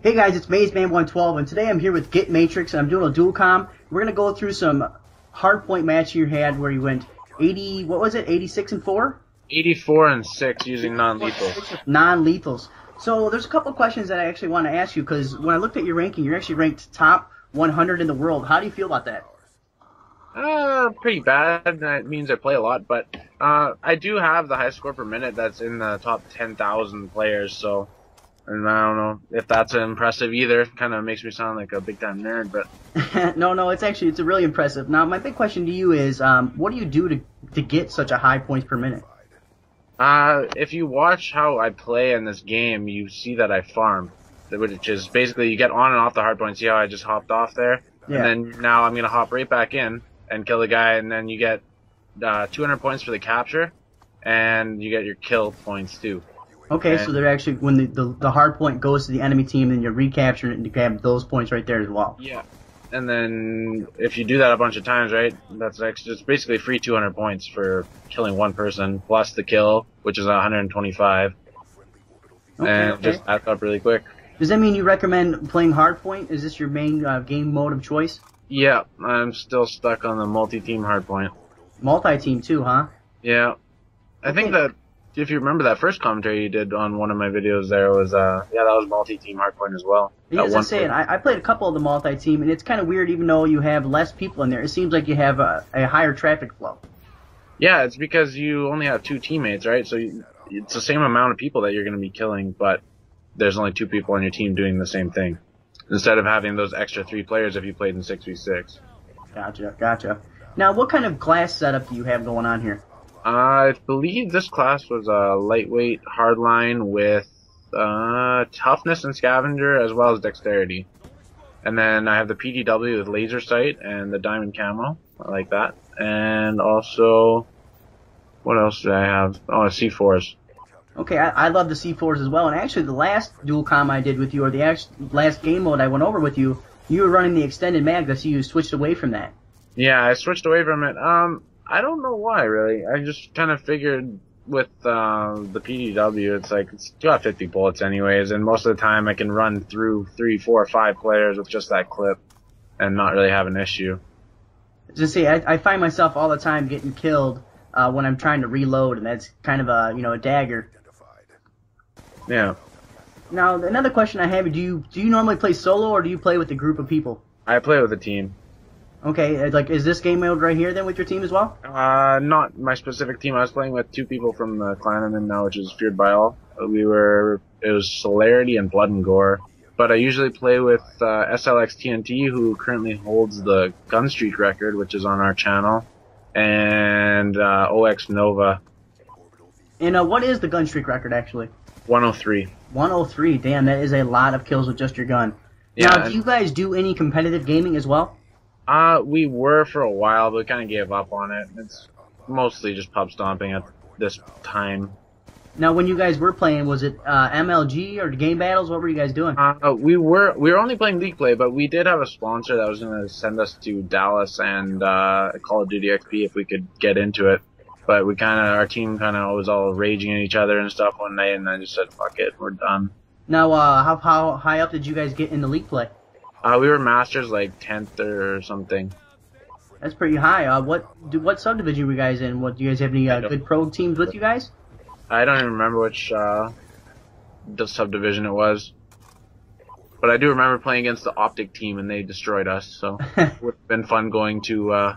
Hey guys, it's Maizeman112, and today I'm here with Get Matrix, and I'm doing a dual comm. We're gonna go through some hardpoint match you had where you went 80, what was it, 86 and 4? 84 and 6 using non-lethals. Non-lethals. So there's a couple of questions that I actually want to ask you, because when I looked at your ranking, you're actually ranked top 100 in the world. How do you feel about that? Pretty bad. That means I play a lot, but I do have the highest score per minute that's in the top 10,000 players, so and I don't know if that's impressive either. Kind of makes me sound like a big-time nerd, but... No, it's really impressive. Now, my big question to you is, what do you do to get such a high points per minute? If you watch how I play in this game, you see that I farm, which is basically you get on and off the hard point. See how I just hopped off there? Yeah. And then now I'm going to hop right back in and kill the guy, and then you get 200 points for the capture, and you get your kill points too. Okay, so they're actually, when the hard point goes to the enemy team, then you're recapturing it and you grab those points right there as well. Yeah. And then if you do that a bunch of times, right, that's extra. It's basically free 200 points for killing one person, plus the kill, which is 125. And just adds up really quick. Does that mean you recommend playing hardpoint? Is this your main game mode of choice? Yeah, I'm still stuck on the multi-team hardpoint. Multi-team too, huh? Yeah. I think that if you remember that first commentary you did on one of my videos there was, yeah, that was multi-team hardpoint as well. Yeah, as I was saying, I played a couple of the multi-team, and it's kind of weird even though you have less people in there. It seems like you have a higher traffic flow. Yeah, it's because you only have two teammates, right? So it's the same amount of people that you're going to be killing, but there's only two people on your team doing the same thing. Instead of having those extra 3 players if you played in 6v6. Gotcha. Now, what kind of class setup do you have going on here? I believe this class was a lightweight hardline with toughness and scavenger as well as dexterity. And then I have the PDW with laser sight and the diamond camo. I like that. And also, what else do I have? Oh, C4s. Okay, I love the C4s as well. And actually, the last dual comm I did with you, or the last game mode I went over with you, you were running the extended mag. I see you switched away from that. Yeah, I switched away from it. I don't know why, really. I just kind of figured with the PDW, it's like, it's got 50 bullets anyways, and most of the time I can run through 3, 4, 5 players with just that clip and not really have an issue. Just see, I find myself all the time getting killed when I'm trying to reload, and that's kind of a dagger. Yeah. Now, another question I have, do you normally play solo, or do you play with a group of people? I play with a team. Okay, like, is this game mode right here then with your team as well? Not my specific team. I was playing with 2 people from the clan I'm in now, which is Feared by All. It was Celerity and Blood and Gore. But I usually play with SLX TNT, who currently holds the gun streak record, which is on our channel, and OX Nova. And what is the gun streak record, actually? 103. 103, damn, that is a lot of kills with just your gun. Yeah, now, do you guys do any competitive gaming as well? We were for a while, but we kind of gave up on it. It's mostly just pub stomping at this time. Now, when you guys were playing, was it MLG or game battles? What were you guys doing? We were only playing League Play, but we did have a sponsor that was going to send us to Dallas and Call of Duty XP if we could get into it. But our team was all raging at each other and stuff one night, and I just said, fuck it, we're done. Now, how high up did you guys get in the League Play? We were Masters, like 10th or something. That's pretty high. What subdivision were you guys in? Do you guys have any good pro teams with you guys? I don't even remember which the subdivision it was. But I do remember playing against the Optic team, and they destroyed us, so it would have been fun going to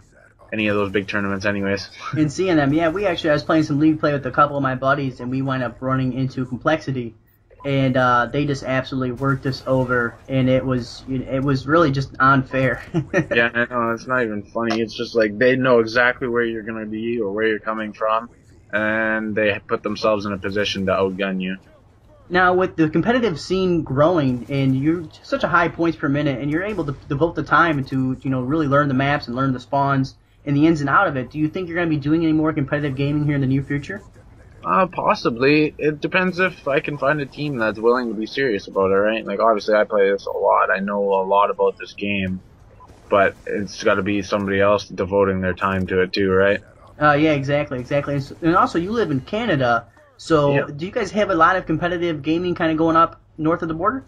any of those big tournaments anyways. And seeing them, yeah, I was playing some League Play with a couple of my buddies, and we wound up running into Complexity. And they just absolutely worked us over, and it was really just unfair. Yeah, I know, it's not even funny. It's just like they know exactly where you're gonna be or where you're coming from, and they put themselves in a position to outgun you. Now, with the competitive scene growing, and you're such a high points per minute, and you're able to devote the time to really learn the maps and learn the spawns and the ins and out of it, do you think you're gonna be doing any more competitive gaming here in the near future? Possibly. It depends if I can find a team that's willing to be serious about it, right? Like, obviously I play this a lot. I know a lot about this game. But it's got to be somebody else devoting their time to it too, right? Yeah, exactly. And also, you live in Canada, so Yeah. do you guys have a lot of competitive gaming kind of going up north of the border?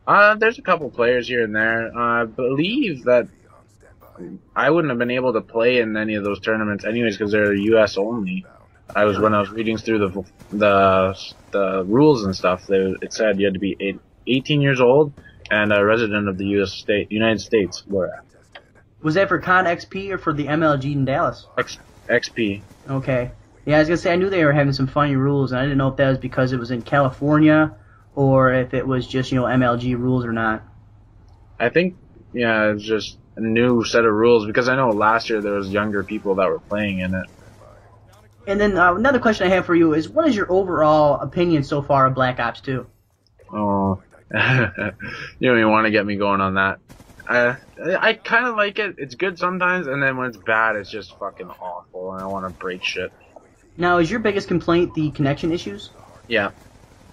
There's a couple players here and there. I believe that I wouldn't have been able to play in any of those tournaments anyways because they're U.S. only. When Really? I was reading through the rules and stuff. It said you had to be 18 years old and a resident of the United States. Where Was that for Con XP or for the MLG in Dallas? XP. Okay. Yeah, I was gonna say I knew they were having some funny rules, and I didn't know if that was because it was in California or if it was just MLG rules or not. I think it's just a new set of rules because I know last year there was younger people that were playing in it. And then another question I have for you is, what is your overall opinion so far of Black Ops 2? Oh, you don't even want to get me going on that. I kind of like it. It's good sometimes, and then when it's bad, it's just fucking awful, and I want to break shit. Now, is your biggest complaint the connection issues? Yeah,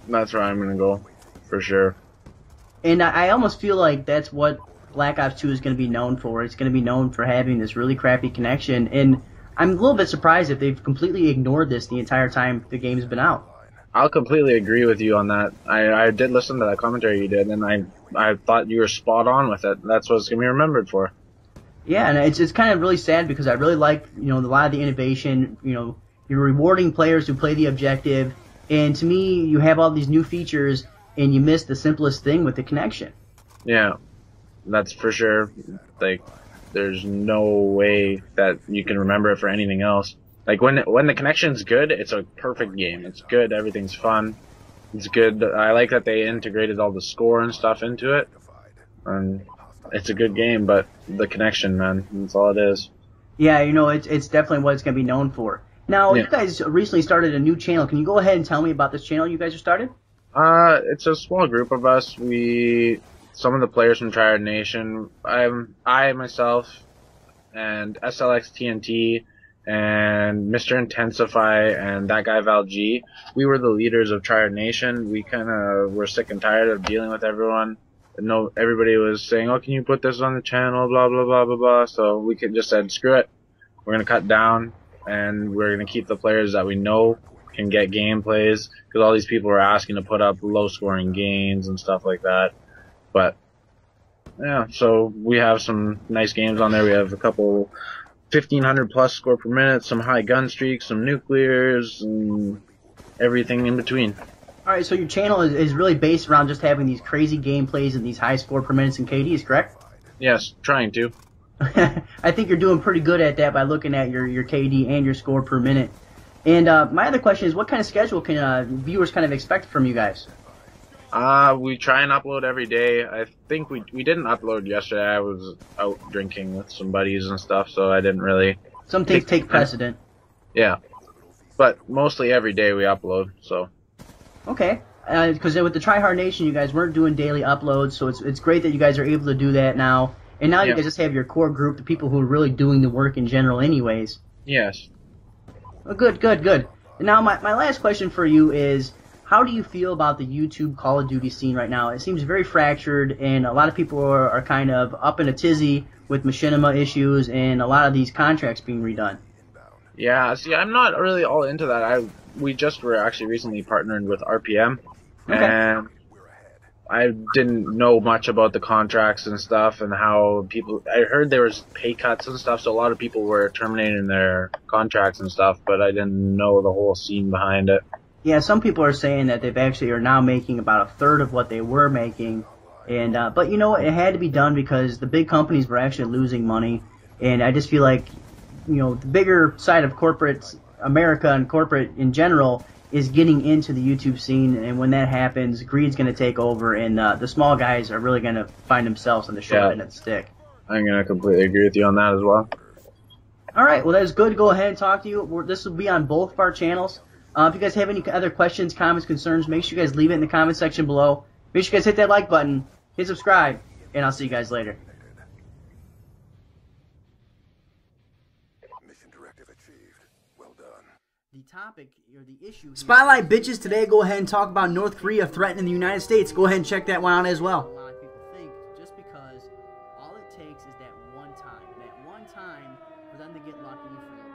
that's where I'm gonna go, for sure. And I almost feel like that's what Black Ops 2 is going to be known for. It's going to be known for having this really crappy connection, and I'm a little bit surprised if they've completely ignored this the entire time the game's been out. I'll completely agree with you on that. I did listen to that commentary you did, and I thought you were spot on with it. That's what it's gonna be remembered for. Yeah, and it's kind of really sad because I really like a lot of the innovation. You're rewarding players who play the objective, and to me, you have all these new features, and you miss the simplest thing with the connection. Yeah, that's for sure. Like, there's no way that you can remember it for anything else. Like when the connection's good, it's a perfect game. It's good. Everything's fun. It's good. I like that they integrated all the score and stuff into it, and it's a good game. But the connection, man, that's all it is. Yeah, it's definitely what it's going to be known for. Now, Yeah. you guys recently started a new channel. Can you go ahead and tell me about this channel you guys have started? It's a small group of us. Some of the players from Triad Nation. I myself and SLX TNT and Mr. Intensify and that guy Val G. We were the leaders of Triad Nation. We kind of were sick and tired of dealing with everyone. Everybody was saying, "Oh, can you put this on the channel?" Blah blah blah blah blah. So we just said, "Screw it. We're gonna cut down, and we're gonna keep the players that we know can get gameplays." Because all these people were asking to put up low-scoring games and stuff like that. But yeah, so we have some nice games on there. We have a couple 1,500 plus score per minute, some high gun streaks, some nuclears, and everything in between. All right, so your channel is really based around just having these crazy gameplays and these high score per minutes and KDs, correct? Yes, trying to. I think you're doing pretty good at that by looking at your KD and your score per minute. And my other question is, what kind of schedule can viewers kind of expect from you guys? We try and upload every day. I think we didn't upload yesterday. I was out drinking with some buddies and stuff, so I didn't really. Some things take precedent. Yeah, but mostly every day we upload. So. Okay, because with the Try Hard Nation, you guys weren't doing daily uploads, so it's great that you guys are able to do that now. And now you guys just have your core group, the people who are really doing the work in general, anyways. Yes. Well, good. And now my last question for you is, how do you feel about the YouTube Call of Duty scene right now? It seems very fractured, and a lot of people are kind of up in a tizzy with machinima issues and a lot of these contracts being redone. Yeah, see, I'm not really all into that. We just were actually recently partnered with RPM, and I didn't know much about the contracts and stuff and how people. I heard there was pay cuts and stuff, so a lot of people were terminating their contracts and stuff, but I didn't know the whole scene behind it. Yeah, some people are saying that they've actually are now making about a third of what they were making, and but it had to be done because the big companies were actually losing money, and I just feel like the bigger side of corporate America and corporate in general is getting into the YouTube scene, and when that happens, greed's going to take over, and the small guys are really going to find themselves on the short end of the stick. I'm going to completely agree with you on that as well. All right, well, that was good. Go ahead and talk to you. This will be on both of our channels. If you guys have any other questions, comments, concerns, make sure you guys leave it in the comment section below. Make sure you guys hit that like button, hit subscribe, and I'll see you guys later. Mission directive achieved. Well done. The topic or the issue. Spotlight bitches today. Go ahead and talk about North Korea threatening the United States. Go ahead and check that one out as well. A lot of people think just because all it takes is that one time for them to get lucky for